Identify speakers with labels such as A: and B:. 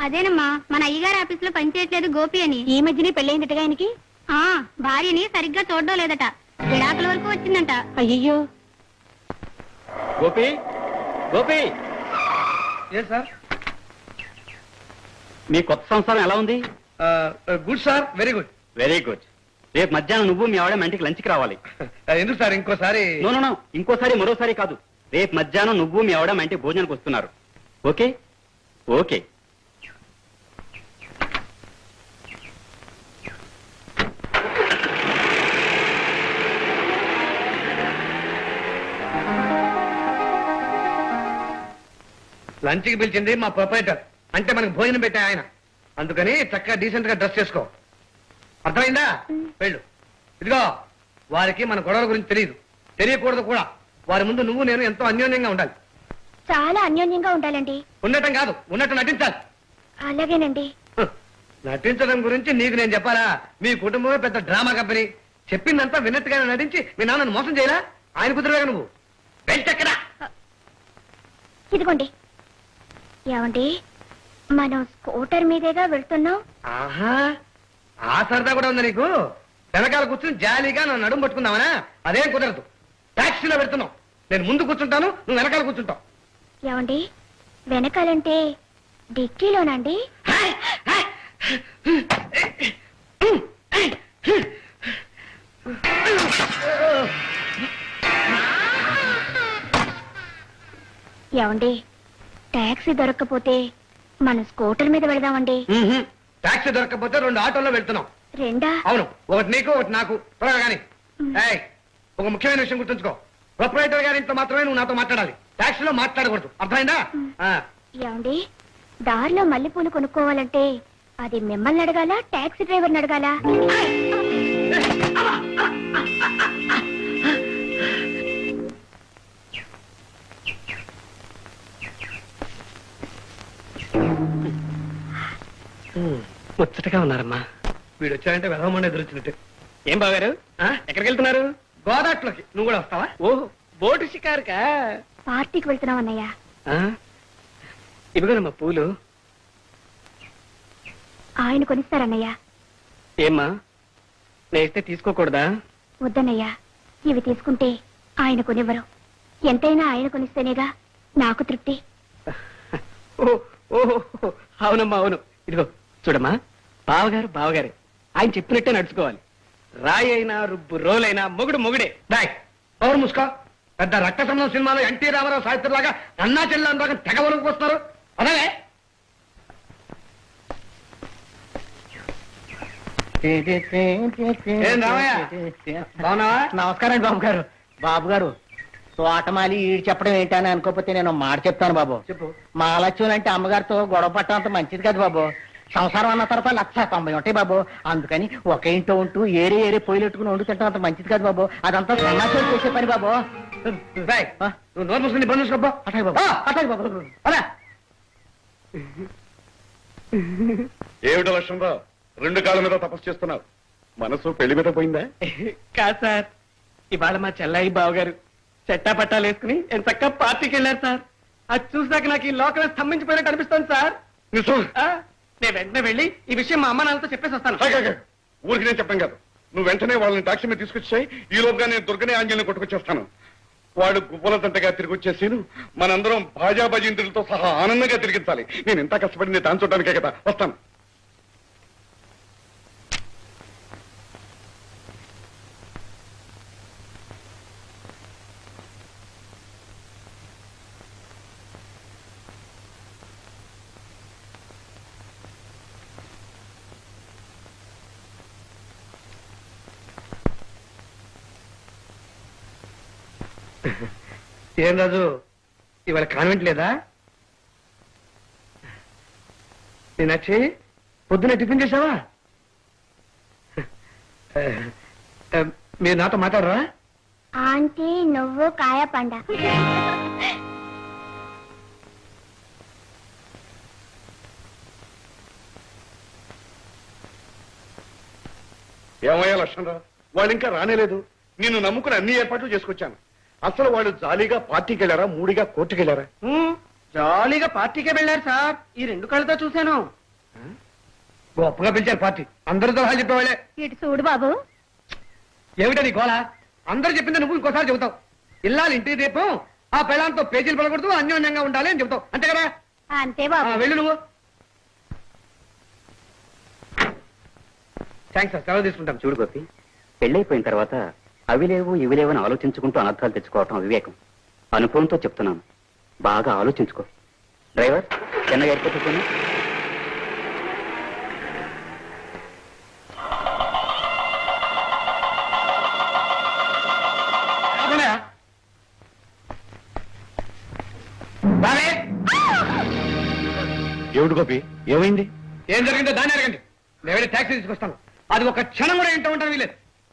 A: అదేనమ్మా మన అయ్యగారి ఆఫీస్ లో పనిచేయట్లేదు గోపి అని.
B: ఈ మధ్యనే పెళ్ళైందటగా ఆయనకి.
A: భార్యని సరిగ్గా చూడడం లేదట, విడాకుల వరకు వచ్చిందంట.
B: అయ్యో
C: గోపి, గోపి.
D: ఏ సార్?
C: మీ కొత్త సంసారం ఎలా ఉంది?
D: Good sir, very good.
C: Very good. రేపు మధ్యాహ్నం నువ్వు మీ ఆవిడ ఇంటికి లంచ్కి రావాలి.
D: ఎందుకు సార్ ఇంకోసారి?
C: నో, ఇంకోసారి మరోసారి కాదు. రేపు మధ్యాహ్నం నువ్వు మీ ఆవిడ ఇంటికి భోజనానికి వస్తున్నారు. ఓకే? ఓకే.
D: లంచ్కి పిలిచింది మా ప్రొపరేటర్, అంటే మనకి భోజనం పెట్టే ఆయన. అందుకని చక్కగా డీసెంట్ గా డ్రెస్ చేసుకో, అర్థమైందా? వెళ్ళు. ఇదిగో, వారికి మన గొడవల గురించి తెలియదు, తెలియకూడదు కూడా. వారి ముందు నువ్వు నేను ఎంతో అన్యోన్యంగా ఉండాలి.
B: చాలా అన్యోన్యంగా ఉండాలండి.
D: ఉండటం కాదు, ఉన్నట్టు నటించాలి.
B: అలాగేనండి.
D: నటించడం గురించి నీకు నేను చెప్పాలా? మీ కుటుంబమే పెద్ద డ్రామా కంపెనీ. చెప్పిందంతా విన్నట్టుగానే నటించి మీ నాన్నను మోసం చేయలా? ఆయన కుదిరేగా నువ్వు వెళ్ళెక్కడా?
B: ఇదిగోండి. ఏమండి, మనం స్కూటర్ మీదేగా వెళ్తున్నాం.
D: ఆహా, ఆ సరదా కూడా ఉంది నీకు. వెనకాల కూర్చుని జాలీగా నన్ను నడుము పట్టుకుందామనా? అదేం కుదరదు. టాక్సీలో పెడుతున్నావు, నేను ముందు కూర్చుంటాను, నువ్వు వెనకాల కూర్చుంటావు.
B: ఏమండి, వెనకాలంటే డిక్కీలోనండి? ఏమండి, టాక్సీ దొరక్కపోతే మనం స్కూటర్ మీద వెళదామండి.
D: టాక్సీ దొరకకపోతే 2 ఆటోల్లో వెళ్తున్నాం.
B: రెండా?
D: అవును, ఒకటి నీకు, ఒకటి నాకు. త్వరగా కానీ. ఒక ముఖ్యమైన విషయం గుర్తుంచుకో, ప్రొపరేటర్ గారి ఇంట్లో మాత్రమే నువ్వు నాతో మాట్లాడాలి, టాక్సీలో మాట్లాడకూడదు. అర్థమైందా?
B: ఏమండి, దారిలో మల్లెపూలు కొనుక్కోవాలంటే అది మిమ్మల్ని అడగాల, టాక్సీ డ్రైవర్ని అడగాల?
D: ముచ్చటగా ఉన్నారమ్మా. వీడు వచ్చారంటే వెదవమండి ఎదురొచ్చినట్టు.
C: ఏం బాగారు, ఎక్కడికి వెళ్తున్నారు?
D: గోదాట్లోకి. నువ్వు కూడా వస్తావా?
C: ఓహో, బోటు షికారుకా?
B: పార్టీకి వెళ్తున్నాం అన్నయ్య.
C: ఇవిగోనమ్మా పూలు.
B: ఆయన కొనిస్తారన్నయ్య.
C: ఏమ్మా, నేస్తే తీసుకోకూడదా?
B: వద్దన్నయ్య, ఇవి తీసుకుంటే ఆయన కొనివ్వరు. ఎంతైనా ఆయన కొనిస్తేనేగా నాకు తృప్తి.
C: ఓహో, అవునమ్మా, అవును. ఇదిగో చూడమ్మా, బావగారు ఆయన చెప్పినట్టే నడుచుకోవాలి. రాయి అయినా రుబ్బు రోలైనా మొగుడే.
D: బాయ్, ఎవరు ముసుకో. పెద్ద రక్త సంబంధం సినిమాలో ఎన్టీ రామారావు సాహిత్యంలాగా అన్నా చెల్లెలాగా తెగ వరకు వస్తున్నారు. అదే
E: నమస్కారం అండి బాబు గారు. బాబు గారు, తోటమాలి ఈడు చెప్పడం ఏంటని అనుకోకపోతే నేను మాట చెప్తాను బాబు.
D: చెప్పు.
E: మహాలక్ష్మి అంటే అమ్మగారితో గొడవ పట్టడం అంత మంచిది కదా బాబు. సంసారం అన్న తర్వాత 190 ఉంటాయి బాబు. అందుకని ఒక ఇంట్లో ఉంటూ ఏరే పొయ్యిలెట్టుకుని వండు తింటాం అంత మంచిది కాదు బాబు. అదంతా సన్నాసం చేసే పని బాబు.
D: నువ్వు నోరు మూసుకుని బంద్ చూసుకో.
E: అట్లాగే బాబు, అట్లాగే బాబు. అలా
F: ఏమిటో లక్ష్మణరావు, 2 కాళ్ళ మీద తపస్సు చేస్తున్నావు, మనసు పెళ్లి మీద పోయిందా?
C: కాదు సార్, ఇవాళ మా చెల్లాయి బావగారు చెట్టా పట్టాలు వేసుకుని ఎంత చక్కగా పార్టీకి వెళ్ళారు సార్. అది చూసాక నాకు ఈ లోకమే స్తంభించిపోయినట్టు అనిపిస్తుంది సార్. నేను వెంటనే వెళ్ళి ఈ విషయం మా అమ్మ నాన్నతో చెప్పేసి వస్తాను.
F: ఊరికి నేను చెప్పాను కాదు, నువ్వు వెంటనే వాళ్ళని టాక్సీ మీద తీసుకొచ్చాయి. ఈ లోపుగా నేను దుర్గనే ఆంజలిని కొట్టుకొచ్చేస్తాను. వాడు గుబ్బల తంటగా తిరిగి వచ్చేసి మనందరం భాజా భజీంద్రులతో సహా ఆనందంగా తిరిగించాలి. నేను ఎంత కష్టపడింది దాని చూడడానికే కదా. వస్తాను.
D: ఏం రాజు, ఇవాళ కాన్వెంట్ లేదా? నేనచ్చి పొద్దున టిఫిన్ చేసావా? మీరు నాతో మాట్లాడరా?
B: ఆంటీ నువ్వు కాయ పండ.
F: ఏమయ్యా లక్ష్మణరావు, వాళ్ళు ఇంకా రానేలేదు. నిన్ను నమ్ముకుని అన్ని ఏర్పాట్లు చేసుకొచ్చాను. అసలు వాళ్ళు జాలీగా పార్టీకి వెళ్ళారా, మూడిగా కోర్టుకి వెళ్ళారా?
C: జాలీగా పార్టీకే వెళ్ళారు సార్. ఈ 2 కళ్ళతో చూశాను.
D: గొప్పగా పిలిచారు పార్టీ. అందరూ సలహాలు చెప్పేవాళ్ళే.
B: ఇటు చూడు బాబు.
D: ఏమిటో నీ గోళ? అందరూ చెప్పింది నువ్వు ఇంకోసారి చెబుతావు. ఇల్లాలి ఇంటికి దీపం, ఆ పెళ్ళాంతో పేజీలు పడకూడదు, అన్యోన్యంగా ఉండాలి అని చెబుతావు. అంతే కదా?
B: అంతే బాబు.
D: వెళ్ళు నువ్వు. థ్యాంక్స్ సార్, సెలవు తీసుకుంటాం.
G: చూడు గోపి, పెళ్ళైపోయిన తర్వాత అవి లేవు ఇవి లేవు అని ఆలోచించుకుంటూ అనర్థాలు తెచ్చుకోవటం అవివేకం. అనుభవంతో చెప్తున్నాను, బాగా ఆలోచించుకో. డ్రైవర్, చెన్నై ఎయిర్పోర్ట్ పోనీ.
F: ఏమిటి గోపి, ఏమైంది?
D: ఏం జరిగిందో దాన్ని అడగండి. నేను వెళ్ళి ట్యాక్సీ తీసుకొస్తాను. అది ఒక క్షణం కూడా ఏంటో ఉంటాను వీలేదు.